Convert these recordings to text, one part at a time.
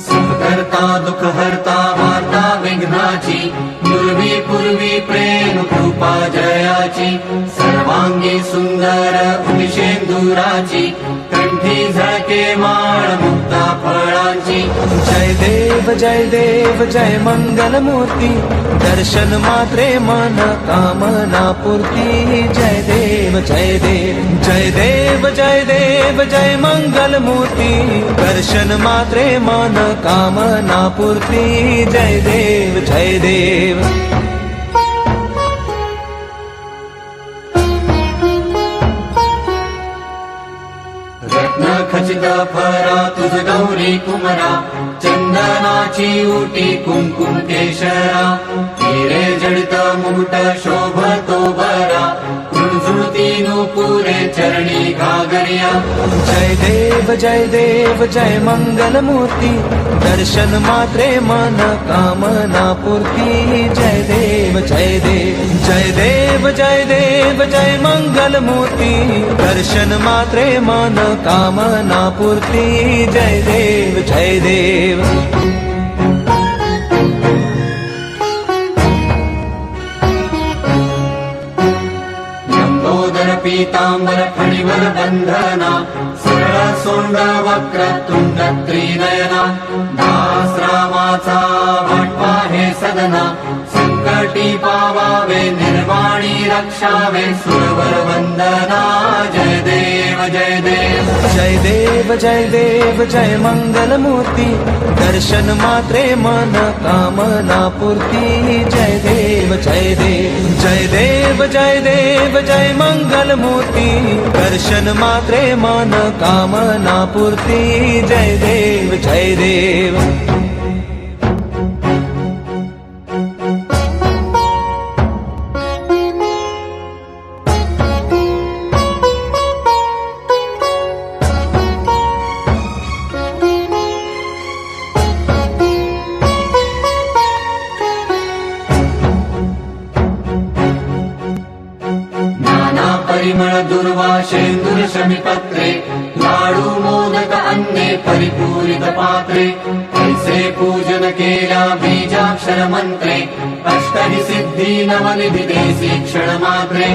सुखकर्ता दुःखहर्ता वार्ता विघ्नाची, पूर्वी पूर्वी प्रेम कृपा जयाची, सर्वांगी सुंदर उदिशेंदुराची, कंठी झळके माळ मुक्ता फळांची। जय देव जय मंगलमूर्ती, दर्शन मात्रे मन कामना पूर्ती। जय देव जय देव जय मंगलमूर्ती, दर्शन मात्रे मन कामना पूर्ती। जय देव जय देव रत्न खचित फरा तुझ गौरी कुमरा, चंदनाची उटी कुंकुम केशरा, हिरे जडित मुकुट शोभतो बरा, झुळझुळती नुपुरे चरणी घागरिया। जय देव जय मंगलमूर्ती, दर्शन मात्रे मन कामना पूर्ती। जय देव जय मंगलमूर्ती, दर्शन मात्रे मन कामना पूर्ती। जय देव जय देव पीतांबर फणीवर बंधना, सरळ सोंड वक्रतुंड त्रिनयना, दास रामाचा वाटपा हे सदना, संकटी पावावे निर्वाणी रक्षावे सुरवर वंदना। जय देव जय मंगलमूर्ती, दर्शन मात्रे मन कामना पूर्ती। जय देव जय मंगलमूर्ती, दर्शन मात्रे मन कामना पूर्ती। जय देव जय देव परिमळ दुर्वाशेंदुर शमीपत्रे, लाडू मोदक अन्ने परिपूरित पात्रे, ऐसे पूजन केल्या बीजाक्षर मंत्रे, अष्टहि सिद्धी नवनिधी देसी क्षण मात्रे।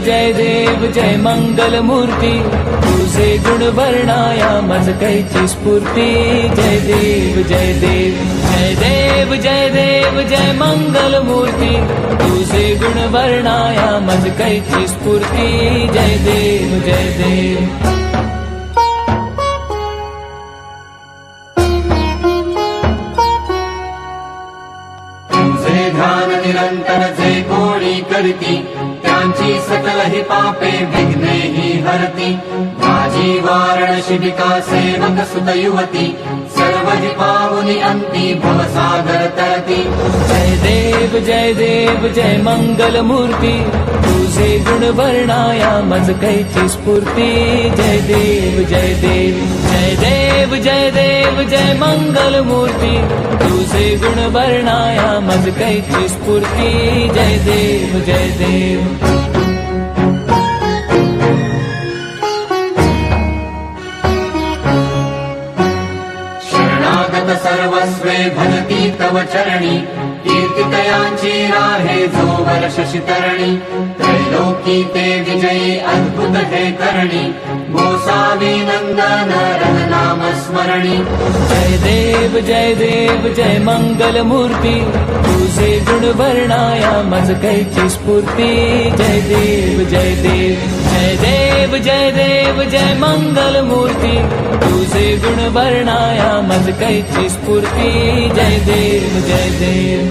जय देव जय मंगलमूर्ती, तुझे गुण वर्णाया मज कैची स्फूर्ती। जय देव जय मंगलमूर्ती, तुझे गुण वर्णाया मज कैची स्फूर्ती। जय देव तुझे ध्यान निरंतर जे कोणी करती, त्यांची सकल ही पापे विघ्ने ही हरती। माझी वारण शिबिका सेवक सुत युवती, सर्व जी पावनी अंती भवसागर तरती। जय देव जय मंगलमूर्ती, तुझे गुण वर्णाया मज कैची स्फूर्ती। जय देव जय मंगलमूर्ती, तुझे गुण वर्णाया मज कैची स्फूर्ती। जय देव शरणागत सर्वस्वे भजती तव चरणी, कीर्तितयांची राहे जो वर्ष शितरणी। त्रैलोकी ते विजयी अद्भुत हे करणी, गोसावी नंदन रघुनाम स्मरणी। जय देव जय मंगलमूर्ती, तुझे गुण वर्णाया मज कैची स्फूर्ती। जय देव जय मंगलमूर्ती, तुझे गुण वर्णाया मज कैची स्फूर्ती। जय देव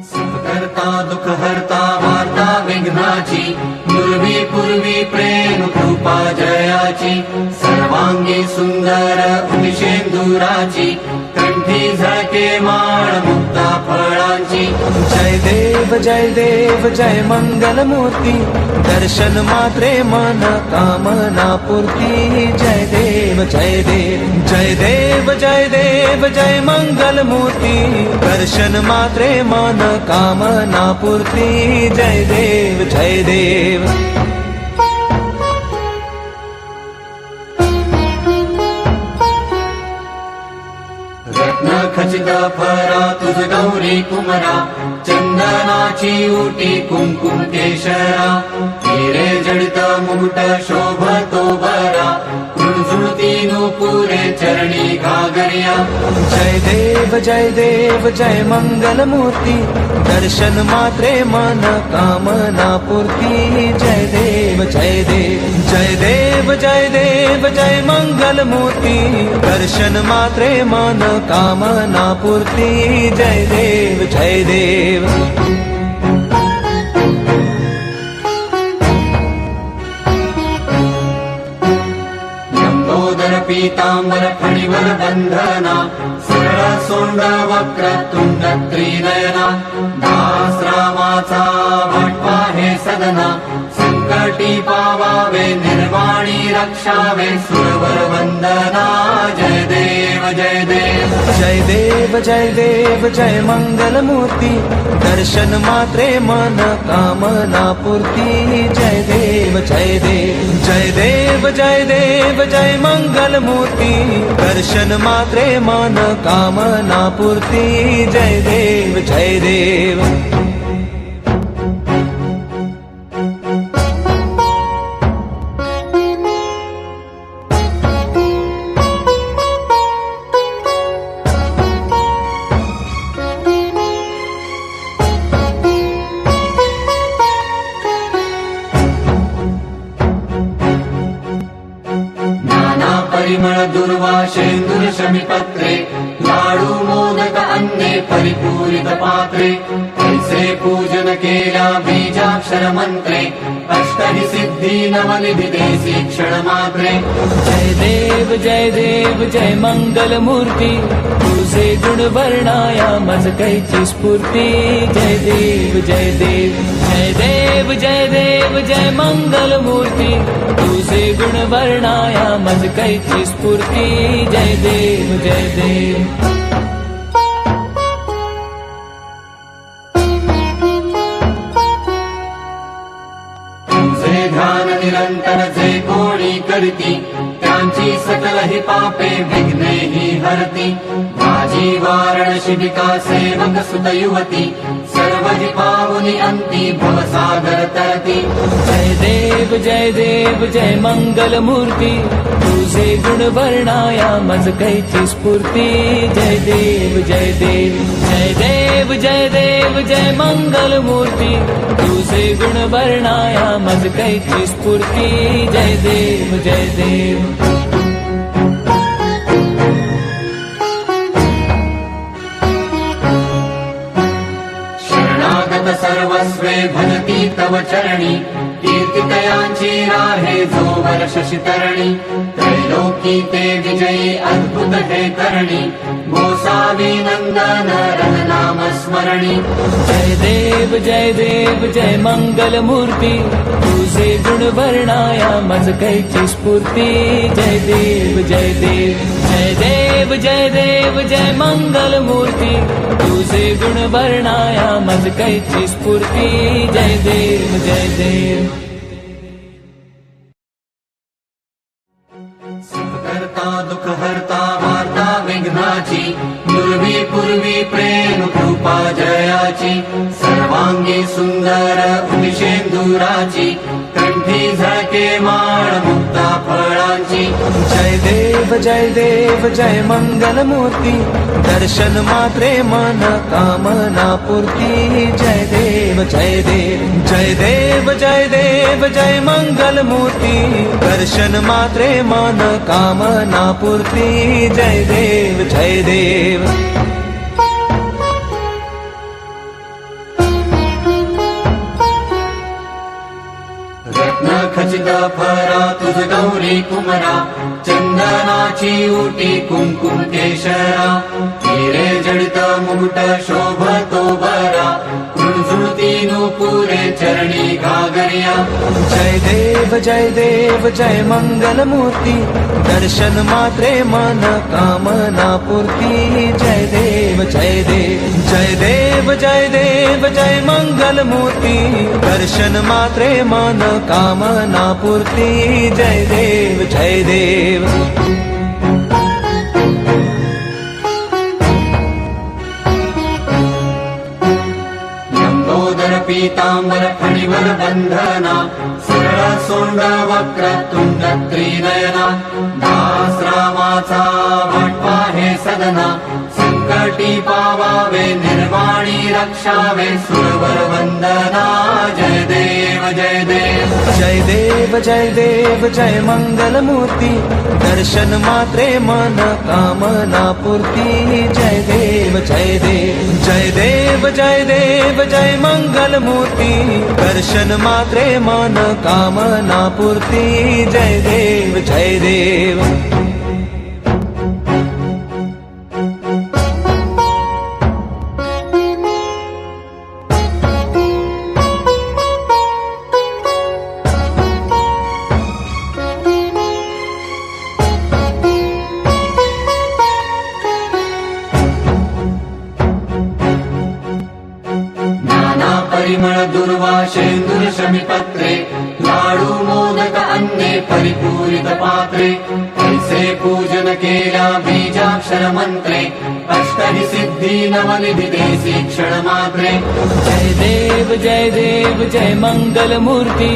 सुखकर्ता दुःखहर्ता वार्ता विघ्नाची, पूर्वी पूर्वी प्रेम कृपा जयाची, सर्वांगी सुंदर उदिशेंदुराची, कंठी झळके माळ मुक्ता फळांची। जय देव जय मंगलमूर्ती, दर्शन मात्रे मन कामना पूर्ती। जय देव जय मंगलमूर्ती, दर्शन मात्रे मन कामना पूर्ती। जय देव फरा तुझ गौरी कुमरा चंदनाची उटी कुंकुम केशरा हिरे जडित मुकुट शोभतो बरा झुळझुळती नुपुरे चरणी घागरिया जय देव जय मंगल मूर्ती दर्शन मात्रे मन कामना पूर्ती जय देव जय देव जय देव जय देव जय मंगल मूर्ती दर्शन मात्रे मन कामना पूर्ती जय देव जय देव पीतांबर फणीवर बंधना सरळ सोंड वक्र तुंड त्रिनयना दास रामाचा वाटपा हे सदना संकटी पावावे निर्वाणी रक्षावे सुरवर वंदना जय देव जय देव जय देव जय देव जय मंगल मूर्ती दर्शन मात्रे मन कामना पूर्ती जय देव जय देव जय देव जय देव जय मंगल मूर्ती दर्शन मात्रे मन कामना पूर्ती जय देव जय देव परिमळ दुर्वाशेंदुर शमीपत्रे लाडू मोदक अन्ने परिपूरित पात्रे ऐसे पूजन केल्या बीजाक्षर मंत्रे अष्टहि सिद्धी नवनिधी देसी क्षण मात्रे जय देव जय मंगल मूर्ती तुझे गुण वर्णाया मज कैची स्फूर्ती जय देव जय देव जय देव जय देव जय मंगल मूर्ती तुझे गुण वर्णाया मज कैची स्फूर्ती जय देव जय देव ध्यान निरंतर जे कोणी करती त्यांची सकल ही पापे विघ्ने ही हरती माझी वारण शिबिका सेवक सुत युवती सर्व ही पावनी अंती भवसागर तरती जय देव जय मंगल मूर्ती तुझे गुण वर्णाया मज कैची स्फूर्ती जय देव जय देव जय देव जय देव जय मंगल मूर्ती तुझे गुण वर्णाया मज कैची स्फूर्ती जय देव जय देव सर्वस्वे भजती तव चरणी कीर्तितयांची राहे जो वर्ष शितरणी त्रैलोकी ते विजयी अद्भुत हे करणी गोसावी नंदन रघुनाम स्मरणी जय देव जय मंगल मूर्ती तुझे गुण वर्णाया मज कैची स्फूर्ती जय देव जय देव जय देव जय देव जय मंगल मूर्ती तुझे गुण वर्णाया मज कैची स्फूर्ती जय देव जय देव करता दुख हरता वार्ता विघ्नाची दुर्वी पूर्वी प्रेम कृपा जयाची सर्वांगी सुंदर उदिशेंदुराची कंठी झळके माळ मुक्ता फळांची जय देव जय मंगल मूर्ती दर्शन मात्रे मन कामना पूर्ती जय देव जय देव जय देव जय देव जय मंगल मूर्ती दर्शन मात्रे मन कामना पूर्ती जय देव जय देव रत्न खचित फरा तुझ गौरी कुमरा चंदनाची उटी कुंकुम केशरा हिरे जडित मुकुट शोभतो बरा झुळझुळती नुपुरे चरणी घागरिया जय देव जय मंगल मूर्ती दर्शन मात्रे मन कामना पूर्ती जय देव जय देव जय देव जय देव जय मंगल मूर्ती दर्शन मात्रे मन कामना पूर्ती जय देव जय देव पीतांबर फणीवर बंधना सरळ सोंड वक्र तुंड त्रिनयना दास रामाचा वाटपा हे सदना संकटी पावावे निर्वाणी रक्षावे सुरवर वंदना जय देव जय देव जय देव जय देव जय मंगल मूर्ती दर्शन मात्रे मन कामना पूर्ती जय देव जय देव जय देव जय देव जय मंगल मूर्ती दर्शन मात्रे मन कामना पूर्ती जय देव जय देव परिमळ दुर्वाशेंदुर शमीपत्रे लाडू मोदक अन्ने परिपूरित पात्रे ऐसे पूजन केल्या बीजाक्षर मंत्रे अष्टहि सिद्धी नवनिधी देसी क्षण मात्रे जय देव जय मंगल मूर्ती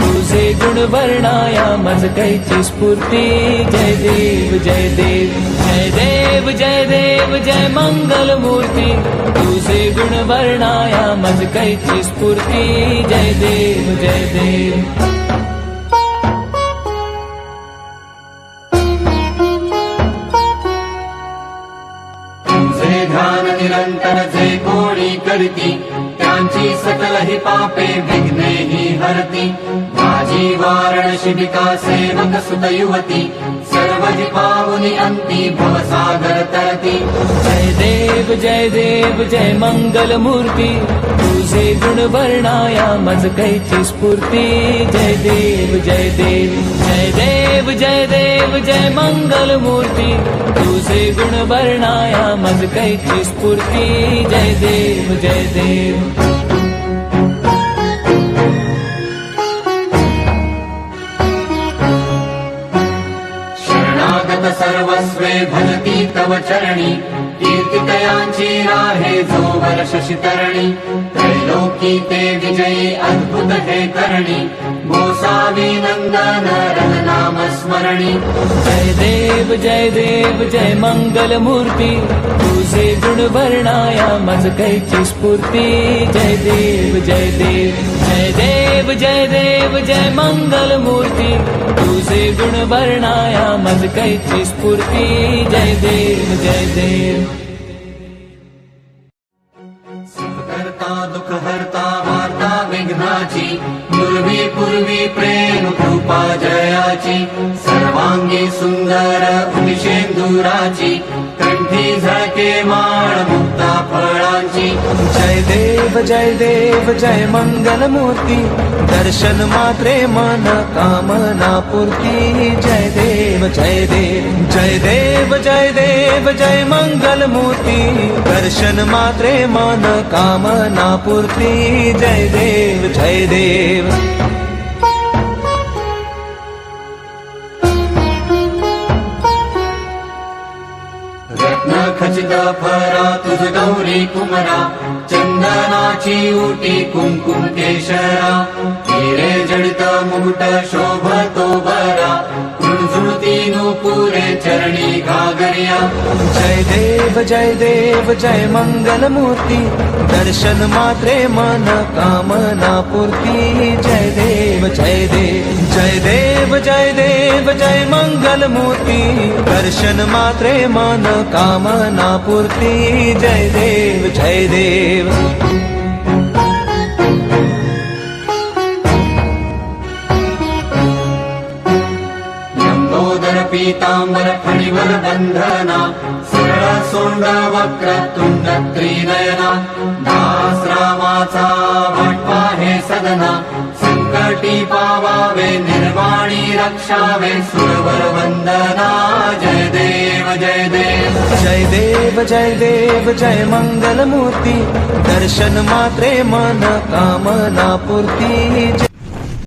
तुझे गुण वर्णाया मज कैची स्फूर्ती जय देव जय देव जय देव जय देव जय मंगल मूर्ती तुझे गुण वर्णाया मज कैची स्फूर्ती जय देव जय देव ध्यान निरंतर जे कोणी करती त्यांची सकल ही पापे विघ्ने ही हरती माझी वारण शिबिका सेवक सुत युवती सर्व जी पावनी अंती भवसागर तरती जय देव जय मंगल मूर्ती तुझे गुण वर्णाया मज कैची स्फूर्ती जय देव जय देव जय देव जय देव जय मंगल मूर्ती तुझे गुण वर्णाया मज कैची स्फूर्ती जय देव जय देव सर्वस्वे भजती तव चरणी कीर्तितयांची राहे जो वर्ष शितरणी त्रैलोकी ते विजयी अद्भुत हे करणी गोसावी नंदन रघुनाम स्मरणी जय देव जय मंगल मूर्ती तुझे गुण वर्णाया मज कैची स्फूर्ती जय देव जय देव जय देव जय देव जय मंगल मूर्ती तुझे गुण वर्णाया मज कैची स्फूर्ती जय देव जय देव करता दुख हरता वार्ता विघ्नाची पूर्वी पूर्वी प्रेम कृपा जयाची सर्वांगी सुंदर उदिशेंदुराची कंठी झळके माळ मुक्ता फळांची जय देव जय मंगल मूर्ती दर्शन मात्रे मन कामना पूर्ती जय देव जय देव जय देव जय देव जय मंगल मूर्ती दर्शन मात्रे मन कामना पूर्ती जय देव जय देव रत्न खचित फरा तुझ गौरी कुमरा चंदनाची उटी कुंकुम केशरा हिरे जडित मुकुट शोभतो बरा कुंजुळती नुपुरे चरणी घागरिया जय देव जय मंगल मूर्ती दर्शन मात्रे मन कामना पूर्ती जय देव जय देव जय देव जय देव जय मंगल मूर्ती दर्शन मात्रे मन कामना पूर्ती जय देव जय देव पीतांबर फणीवर बंधना सरळ सोंड वक्र तुंड त्रिनयना दास रामाचा वाटपा हे सदना संकटी पावावे निर्वाणी रक्षावे सुरवर वंदना जय देव जय देव जय देव जय देव जय मंगल मूर्ती दर्शन मात्रे मन कामना पूर्ती